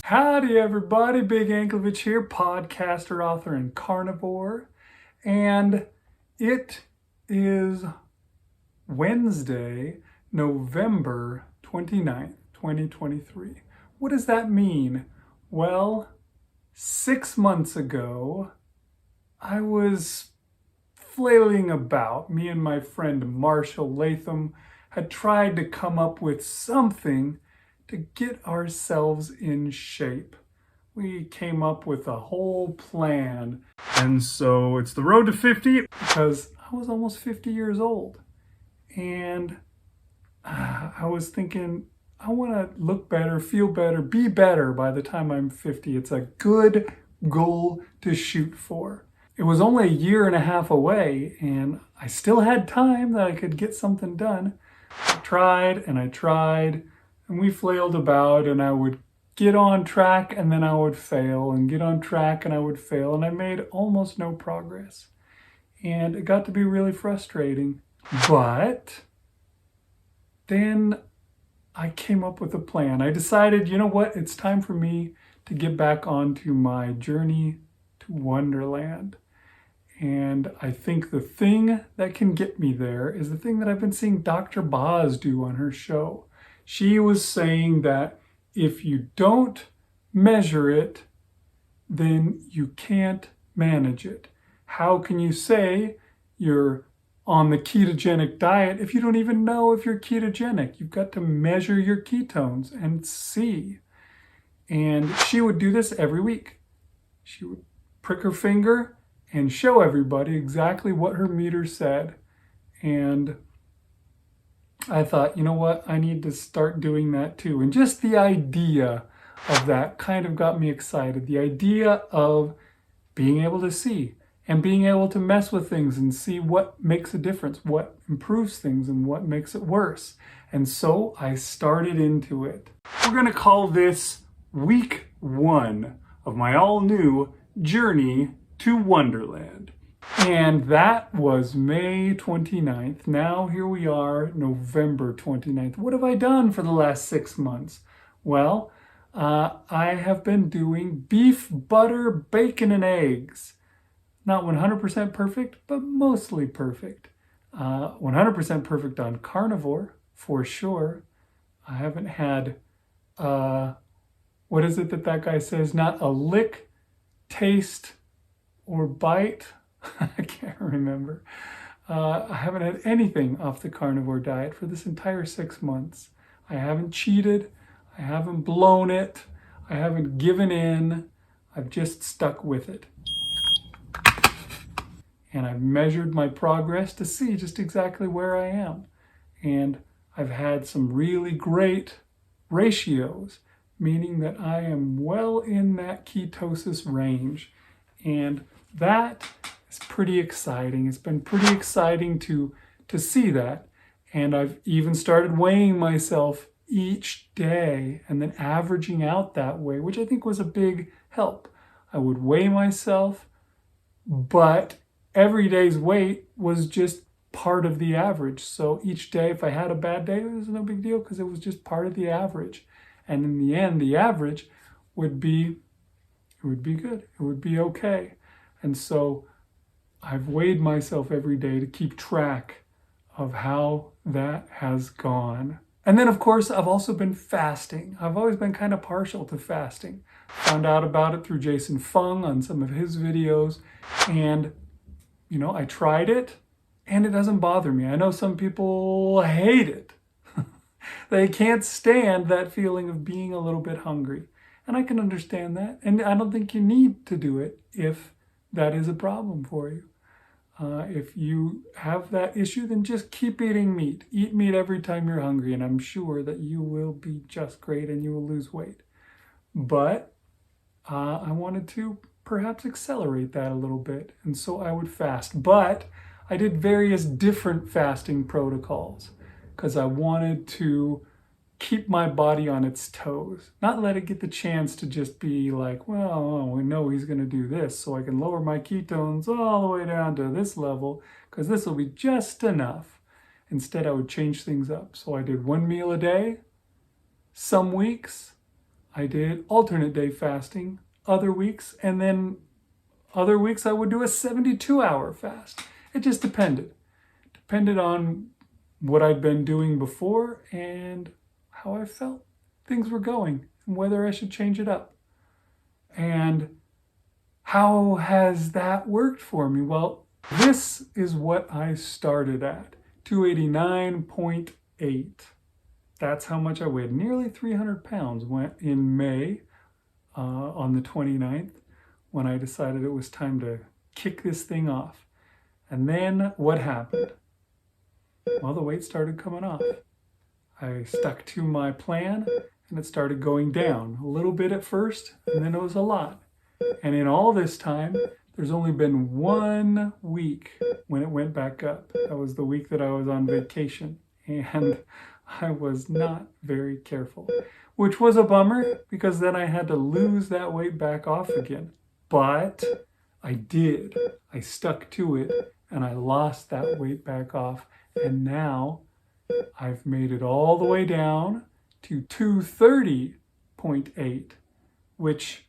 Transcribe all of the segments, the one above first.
Howdy everybody, Big Anklevich here, podcaster, author, and carnivore. And it is Wednesday, November 29th, 2023. What does that mean? Well, 6 months ago, I was flailing about. Me and my friend Marshall Latham had tried to come up with something to get ourselves in shape. We came up with a whole plan. And so it's the road to 50 because I was almost 50 years old. And I was thinking, I want to look better, feel better, be better by the time I'm 50. It's a good goal to shoot for. It was only a year and a half away, and I still had time that I could get something done. I tried, and we flailed about, and I would get on track and then I would fail, and get on track and I would fail, and I made almost no progress. And it got to be really frustrating. But then I came up with a plan. I decided, you know what, it's time for me to get back onto my journey to Wonderland. And I think the thing that can get me there is the thing that I've been seeing Dr. Boz do on her show. She was saying that if you don't measure it, then you can't manage it. How can you say you're on the ketogenic diet if you don't even know if you're ketogenic? You've got to measure your ketones and see. And she would do this every week. She would prick her finger and show everybody exactly what her meter said. And I thought, you know what, I need to start doing that too. And just the idea of that kind of got me excited. The idea of being able to see and being able to mess with things and see what makes a difference, what improves things and what makes it worse. And so I started into it. We're going to call this week 1 of my all new journey to Wonderland. And that was May 29th. Now here we are, November 29th. What have I done for the last 6 months? Well, I have been doing beef, butter, bacon, and eggs. Not 100% perfect, but mostly perfect. 100% perfect on Carnivore, for sure. I haven't had, what is it that guy says? Not a lick, taste, or bite. I can't remember. I haven't had anything off the carnivore diet for this entire 6 months. I haven't cheated. I haven't blown it. I haven't given in. I've just stuck with it. And I've measured my progress to see just exactly where I am. And I've had some really great ratios, meaning that I am well in that ketosis range. And that is pretty exciting. It's been pretty exciting to see that. And I've even started weighing myself each day and then averaging out that way, which I think was a big help. I would weigh myself, but every day's weight was just part of the average. So each day, if I had a bad day, it was no big deal because it was just part of the average. And in the end, the average would be good. It would be okay. And so I've weighed myself every day to keep track of how that has gone. And then, of course, I've also been fasting. I've always been kind of partial to fasting. Found out about it through Jason Fung on some of his videos. And, you know, I tried it and it doesn't bother me. I know some people hate it. They can't stand that feeling of being a little bit hungry. And I can understand that. And I don't think you need to do it if that is a problem for you. If you have that issue, then just keep eating meat. Eat meat every time you're hungry, and I'm sure that you will be just great and you will lose weight. But I wanted to perhaps accelerate that a little bit, and so I would fast. But I did various different fasting protocols because I wanted to keep my body on its toes, not let it get the chance to just be like, well, we know he's going to do this, so I can lower my ketones all the way down to this level because this will be just enough. Instead, I would change things up. So I did 1 meal a day, some weeks, I did alternate day fasting other weeks, and then other weeks I would do a 72-hour fast. It just depended. Depended on what I'd been doing before and how I felt things were going and whether I should change it up. And how has that worked for me? Well, this is what I started at, 289.8. That's how much I weighed. Nearly 300 pounds went in May on the 29th when I decided it was time to kick this thing off. And then what happened? Well, the weight started coming off. I stuck to my plan and it started going down a little bit at first, and then it was a lot. And in all this time, there's only been 1 week when it went back up. That was the week that I was on vacation, and I was not very careful, which was a bummer because then I had to lose that weight back off again. But I did. I stuck to it and I lost that weight back off. And now I've made it all the way down to 230.8, which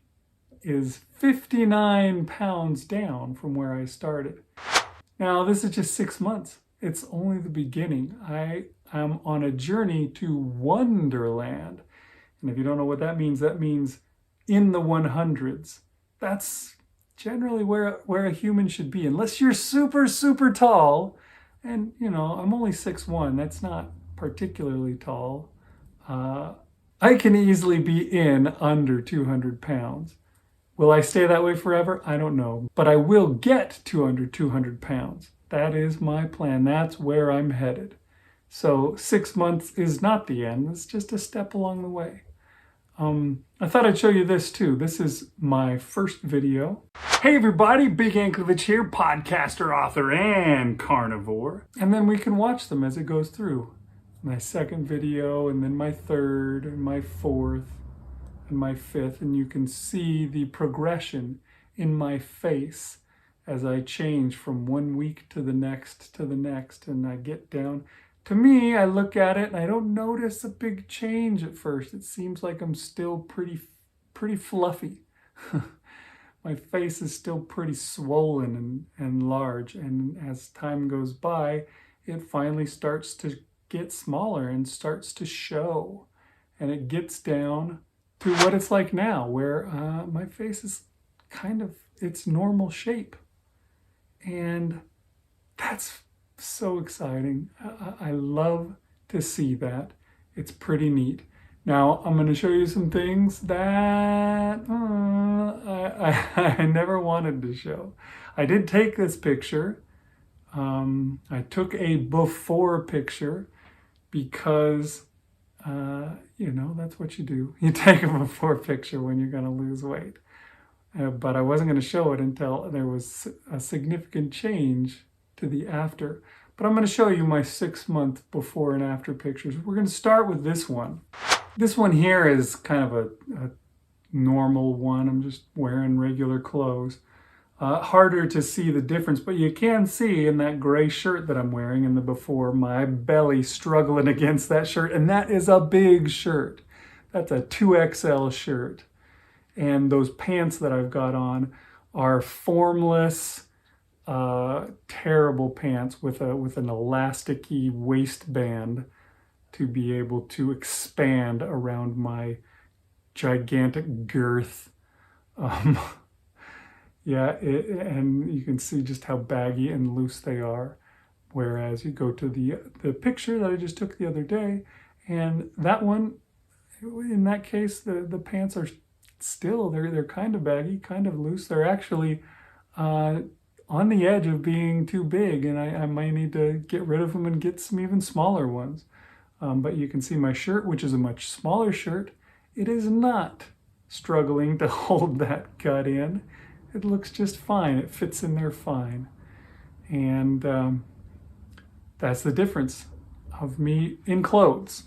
is 59 pounds down from where I started. Now, this is just 6 months. It's only the beginning. I am on a journey to One-derland. And if you don't know what that means in the 100s. That's generally where a human should be, unless you're super, super tall. And, you know, I'm only 6'1". That's not particularly tall. I can easily be in under 200 pounds. Will I stay that way forever? I don't know. But I will get to under 200 pounds. That is my plan. That's where I'm headed. So 6 months is not the end. It's just a step along the way. I thought I'd show you this too. This is my first video. Hey everybody, Big Anklevich here, podcaster, author, and carnivore. And then we can watch them as it goes through. My second video, and then my third, and my fourth, and my fifth. And you can see the progression in my face as I change from 1 week to the next, and I get down. To me, I look at it and I don't notice a big change at first. It seems like I'm still pretty fluffy. My face is still pretty swollen and large. And as time goes by, it finally starts to get smaller and starts to show. And it gets down to what it's like now, where my face is kind of its normal shape. And that's so exciting. I love to see that. It's pretty neat. Now I'm going to show you some things that I never wanted to show. I did take this picture. I took a before picture because, you know, that's what you do. You take a before picture when you're going to lose weight. But I wasn't going to show it until there was a significant change to the after. But I'm going to show you my 6-month before and after pictures. We're going to start with this one. This one here is kind of a normal one. I'm just wearing regular clothes. Harder to see the difference, but you can see in that gray shirt that I'm wearing in the before, my belly struggling against that shirt. And that is a big shirt. That's a 2XL shirt. And those pants that I've got on are formless, terrible pants with an elasticy waistband to be able to expand around my gigantic girth. Yeah, and you can see just how baggy and loose they are. Whereas you go to the picture that I just took the other day, and that one, in that case, the pants are still, they're kind of baggy, kind of loose. They're actually on the edge of being too big, and I might need to get rid of them and get some even smaller ones. But you can see my shirt, which is a much smaller shirt. It is not struggling to hold that gut in. It looks just fine. It fits in there fine. And that's the difference of me in clothes.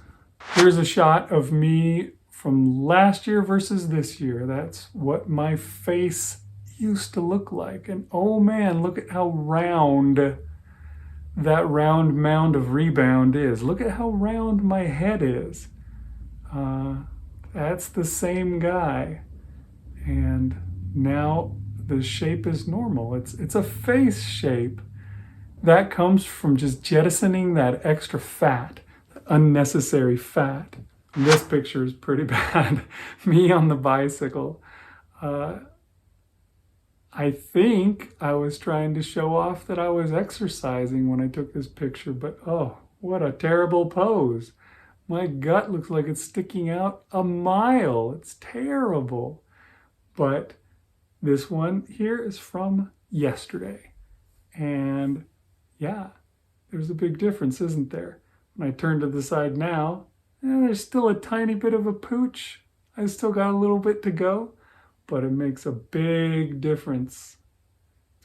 Here's a shot of me from last year versus this year. That's what my face used to look like. And oh man, look at how round that round mound of rebound is. Look at how round my head is. That's the same guy. And now the shape is normal. It's a face shape. That comes from just jettisoning that extra fat, unnecessary fat. And this picture is pretty bad. Me on the bicycle. I think I was trying to show off that I was exercising when I took this picture, but oh, what a terrible pose. My gut looks like it's sticking out a mile. It's terrible. But this one here is from yesterday. And yeah, there's a big difference, isn't there? When I turn to the side now, there's still a tiny bit of a pooch. I still got a little bit to go, but it makes a big difference.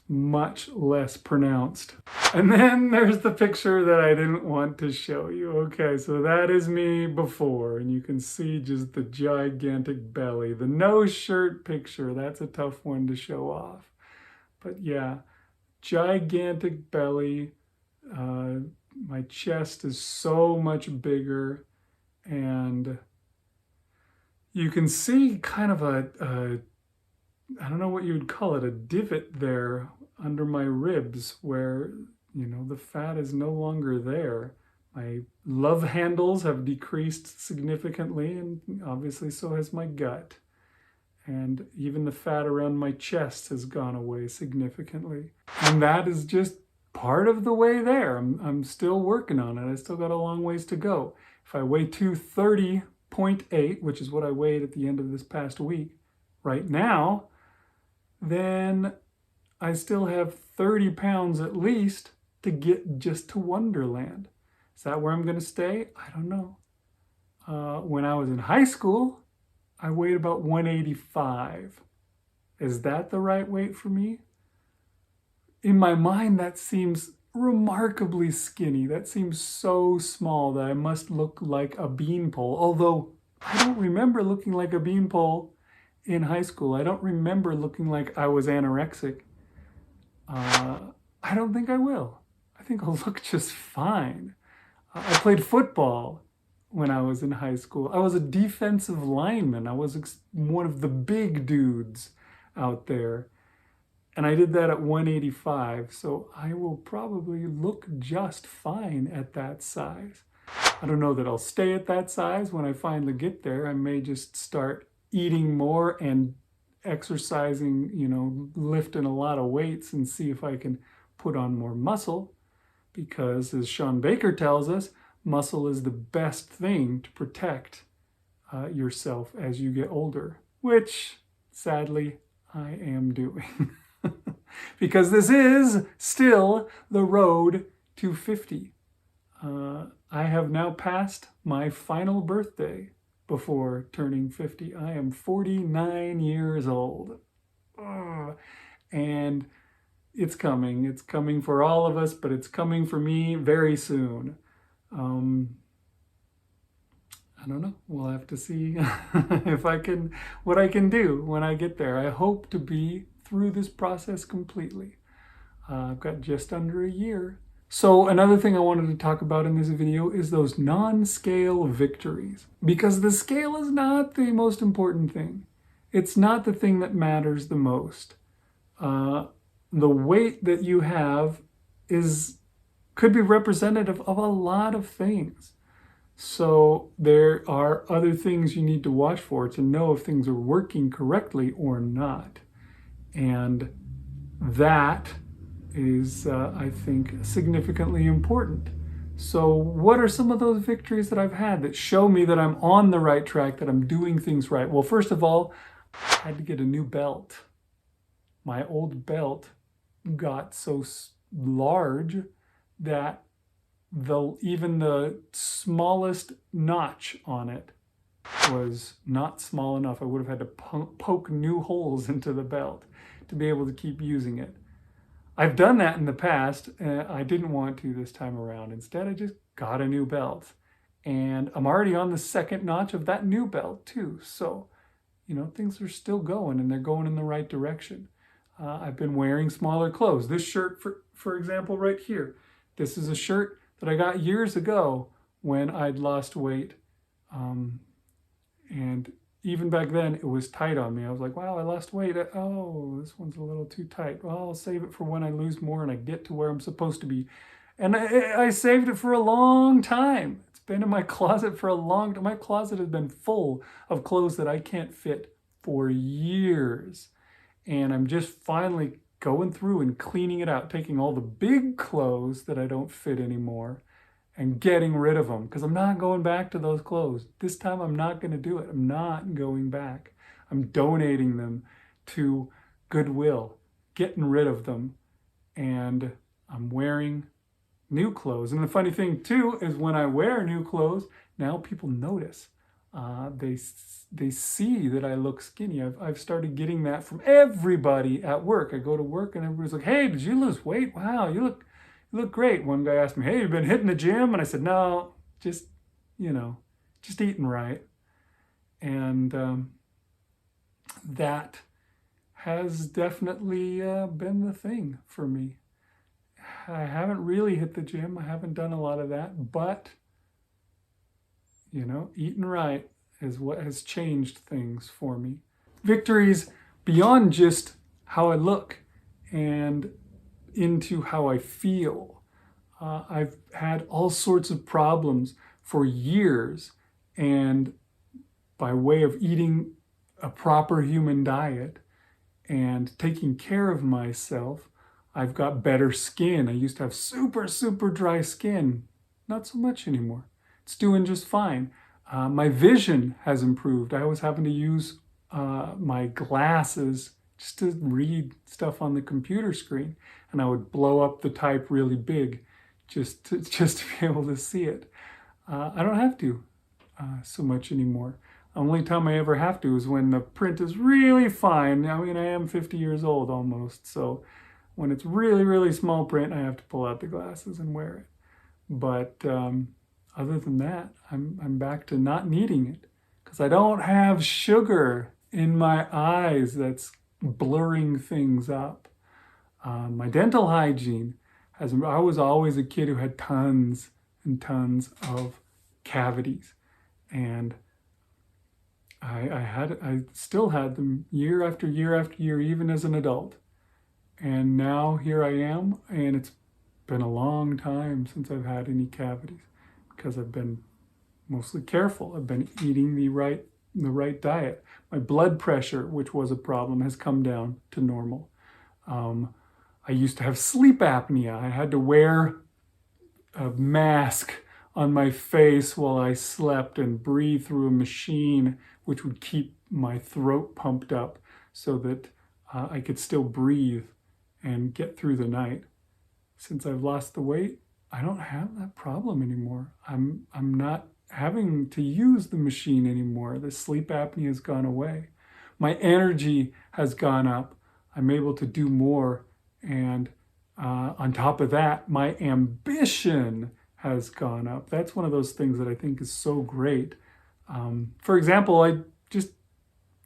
Much less pronounced. And then there's the picture that I didn't want to show you. Okay, so that is me before, and you can see just the gigantic belly. The no shirt picture, that's a tough one to show off. But yeah, gigantic belly. My chest is so much bigger, and you can see kind of a I don't know what you would call it, a divot there under my ribs where, you know, the fat is no longer there. My love handles have decreased significantly, and obviously so has my gut. And even the fat around my chest has gone away significantly. And that is just part of the way there. I'm still working on it. I still got a long ways to go. If I weigh 230.8, which is what I weighed at the end of this past week, right now, then I still have 30 pounds at least to get just to One-derland. Is that where I'm going to stay? I don't know. When I was in high school, I weighed about 185. Is that the right weight for me? In my mind, that seems remarkably skinny. That seems so small that I must look like a beanpole. Although I don't remember looking like a beanpole in high school. I don't remember looking like I was anorexic. I don't think I will. I think I'll look just fine. I played football when I was in high school. I was a defensive lineman. I was one of the big dudes out there. And I did that at 185, so I will probably look just fine at that size. I don't know that I'll stay at that size when I finally get there. I may just start eating more and exercising, you know, lifting a lot of weights and see if I can put on more muscle, because as Sean Baker tells us, muscle is the best thing to protect yourself as you get older, which sadly I am doing. Because this is still the road to 50. I have now passed my final birthday before turning 50. I am 49 years old. And it's coming. It's coming for all of us, but it's coming for me very soon. I don't know. We'll have to see if I can, what I can do when I get there. I hope to be through this process completely. I've got just under a year. So another thing I wanted to talk about in this video is those non-scale victories, because the scale is not the most important thing. It's not the thing that matters the most. The weight that you have could be representative of a lot of things. So there are other things you need to watch for to know if things are working correctly or not. And that is, I think, significantly important. So what are some of those victories that I've had that show me that I'm on the right track, that I'm doing things right? Well, first of all, I had to get a new belt. My old belt got so large that even the smallest notch on it was not small enough. I would have had to poke new holes into the belt to be able to keep using it. I've done that in the past. I didn't want to this time around. Instead, I just got a new belt. And I'm already on the second notch of that new belt too. So, you know, things are still going, and they're going in the right direction. I've been wearing smaller clothes. This shirt, for example, right here. This is a shirt that I got years ago when I'd lost weight. And even back then, it was tight on me. I was like, wow, I lost weight. Oh, this one's a little too tight. Well, I'll save it for when I lose more and I get to where I'm supposed to be. And I saved it for a long time. It's been in my closet for a long time. My closet has been full of clothes that I can't fit for years. And I'm just finally going through and cleaning it out, taking all the big clothes that I don't fit anymore and getting rid of them, because I'm not going back to those clothes. This time I'm not going to do it. I'm not going back. I'm donating them to Goodwill, getting rid of them, and I'm wearing new clothes. And the funny thing too is when I wear new clothes, now people notice. They see that I look skinny. I've started getting that from everybody at work. I go to work and everybody's like, "Hey, did you lose weight? Wow, you look great." One guy asked me, "Hey, you've been hitting the gym?" And I said, "No, just eating right." And that has definitely been the thing for me. I haven't really hit the gym. I haven't done a lot of that, but eating right is what has changed things for me. Victories beyond just how I look and into how I feel. I've had all sorts of problems for years, and by way of eating a proper human diet and taking care of myself, I've got better skin. I used to have super, super dry skin. Not so much anymore. It's doing just fine. My vision has improved. I was having to use my glasses just to read stuff on the computer screen, and I would blow up the type really big just to be able to see it. I don't have to so much anymore. The only time I ever have to is when the print is really fine. I mean, I am 50 years old almost, so when it's really, really small print, I have to pull out the glasses and wear it. But other than that, I'm back to not needing it because I don't have sugar in my eyes that's blurring things up. My dental hygiene I was always a kid who had tons and tons of cavities, and I still had them year after year after year, even as an adult. And now here I am, and it's been a long time since I've had any cavities because I've been mostly careful. I've been eating the right diet. My blood pressure, which was a problem, has come down to normal. I used to have sleep apnea. I had to wear a mask on my face while I slept and breathe through a machine, which would keep my throat pumped up so that I could still breathe and get through the night. Since I've lost the weight, I don't have that problem anymore. I'm not having to use the machine anymore. The sleep apnea has gone away. My energy has gone up. I'm able to do more. And on top of that, my ambition has gone up. That's one of those things that I think is so great. For example, I just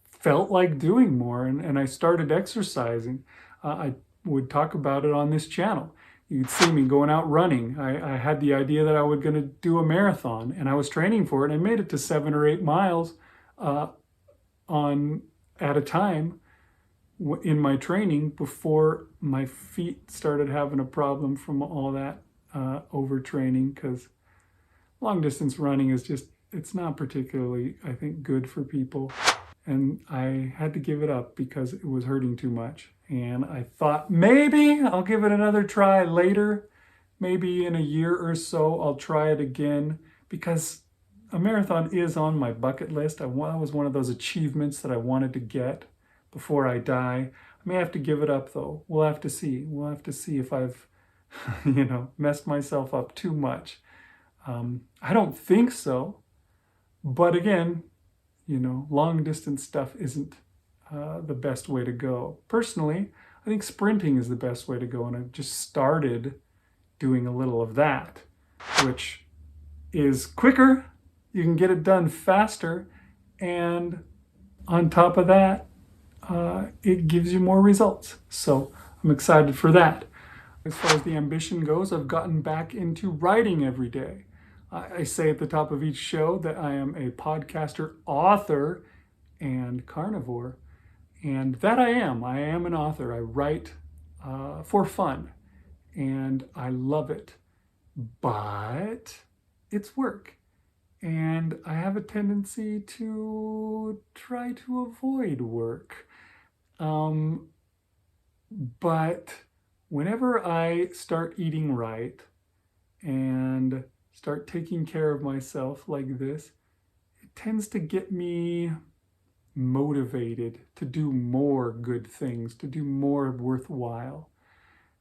felt like doing more, and I started exercising. I would talk about it on this channel. You'd see me going out running. I had the idea that I was going to do a marathon, and I was training for it. I made it to 7 or 8 miles at a time in my training before my feet started having a problem from all that overtraining, because long distance running is just, it's not particularly, I think, good for people. And I had to give it up because it was hurting too much. And I thought maybe I'll give it another try later. Maybe in a year or so, I'll try it again, because a marathon is on my bucket list. That was one of those achievements that I wanted to get before I die. I may have to give it up though. We'll have to see. We'll have to see if I've, messed myself up too much. I don't think so. But again, long distance stuff isn't the best way to go. Personally, I think sprinting is the best way to go, and I've just started doing a little of that, which is quicker, you can get it done faster, and on top of that, it gives you more results. So I'm excited for that. As far as the ambition goes, I've gotten back into writing every day. I say at the top of each show that I am a podcaster, author, and carnivore. And that I am. I am an author. I write for fun, and I love it. But it's work. And I have a tendency to try to avoid work. But whenever I start eating right and start taking care of myself like this, it tends to get me motivated to do more good things, to do more worthwhile.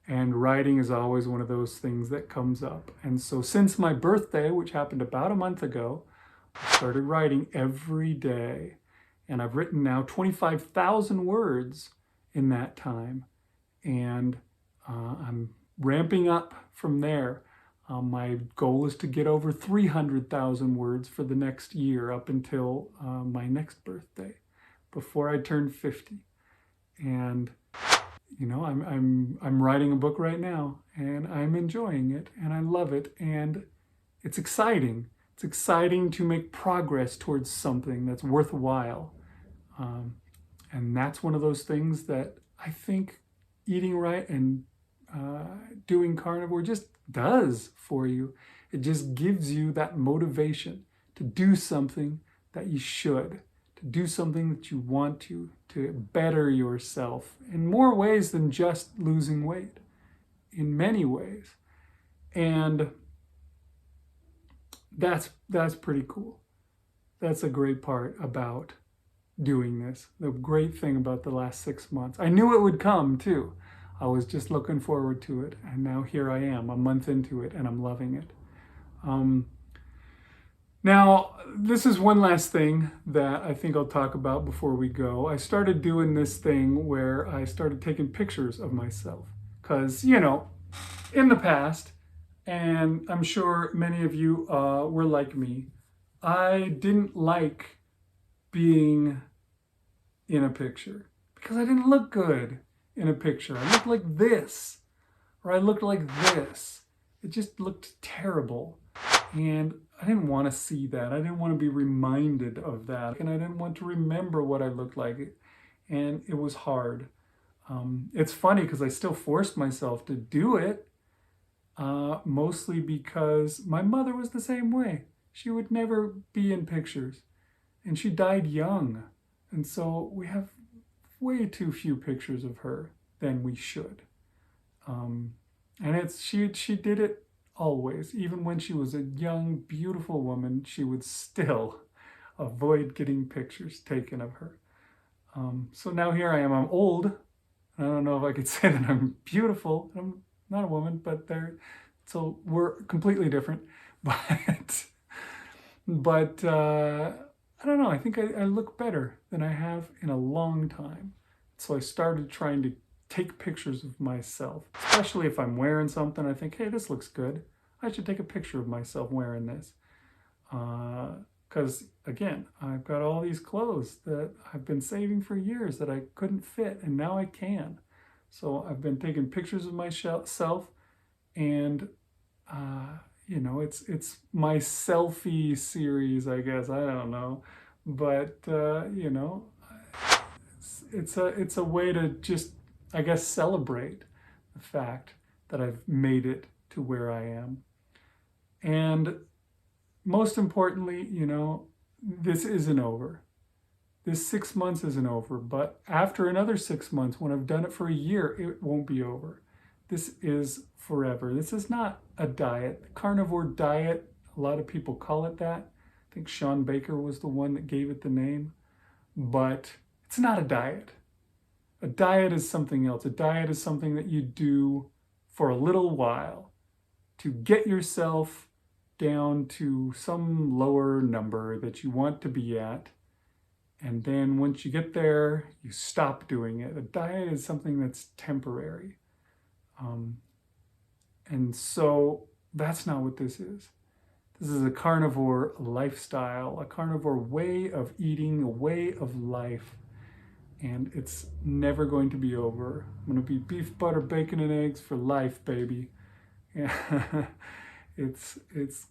And writing is always one of those things that comes up. And so since my birthday, which happened about a month ago, I started writing every day. And I've written now 25,000 words in that time. And I'm ramping up from there. My goal is to get over 300,000 words for the next year up until my next birthday, before I turn 50. And you know, I'm writing a book right now, and I'm enjoying it, and I love it, and it's exciting. It's exciting to make progress towards something that's worthwhile. And that's one of those things that I think eating right and doing carnivore just does for you. It just gives you that motivation to do something that you should, to do something that you want to better yourself in more ways than just losing weight, in many ways. And that's pretty cool. That's a great part about doing this. The great thing about the last 6 months. I knew it would come too. I was just looking forward to it, and now here I am, a month into it, and I'm loving it. Now, this is one last thing that I think I'll talk about before we go. I started doing this thing where I started taking pictures of myself. Because, you know, in the past, and I'm sure many of you were like me, I didn't like being in a picture because I didn't look good in a picture. I looked like this, or I looked like this. It just looked terrible. And I didn't want to see that. I didn't want to be reminded of that. And I didn't want to remember what I looked like. And it was hard. It's funny because I still forced myself to do it, mostly because my mother was the same way. She would never be in pictures. And she died young. And so we have way too few pictures of her than we should. And she did it always. Even when she was a young, beautiful woman, she would still avoid getting pictures taken of her. So now here I am. I'm old. I don't know if I could say that I'm beautiful. I'm not a woman, but so we're completely different. But I don't know. I think I look better than I have in a long time. So I started trying to take pictures of myself, especially if I'm wearing something. I think, hey, this looks good. I should take a picture of myself wearing this. Because again, I've got all these clothes that I've been saving for years that I couldn't fit, and now I can. So I've been taking pictures of myself, and you know, it's my selfie series, I guess. I don't know, but you know, it's a way to just, I guess, celebrate the fact that I've made it to where I am. And most importantly, you know, this isn't over. This 6 months isn't over, but after another 6 months, when I've done it for a year, it won't be over. This is forever. This is not a diet. The carnivore diet, a lot of people call it that. I think Sean Baker was the one that gave it the name, but it's not a diet. A diet is something else. A diet is something that you do for a little while to get yourself down to some lower number that you want to be at. And then once you get there, you stop doing it. A diet is something that's temporary. And so that's not what this is. This is a carnivore lifestyle, a carnivore way of eating, a way of life. And it's never going to be over. I'm going to be beef, butter, bacon, and eggs for life, baby. It's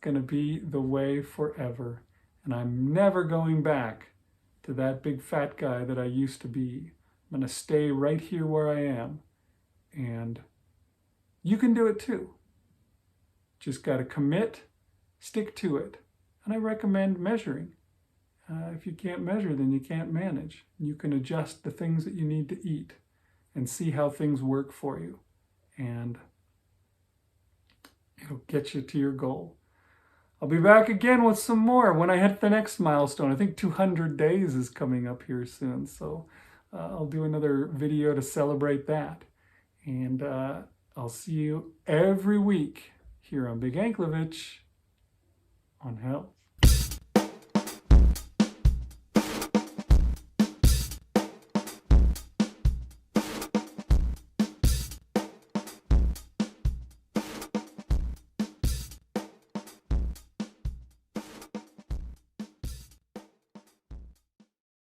going to be the way forever. And I'm never going back to that big fat guy that I used to be. I'm going to stay right here where I am. And you can do it too. Just got to commit, stick to it. And I recommend measuring. If you can't measure, then you can't manage. You can adjust the things that you need to eat and see how things work for you. And it'll get you to your goal. I'll be back again with some more when I hit the next milestone. I think 200 days is coming up here soon. So I'll do another video to celebrate that. And I'll see you every week here on Big Anklevich on health.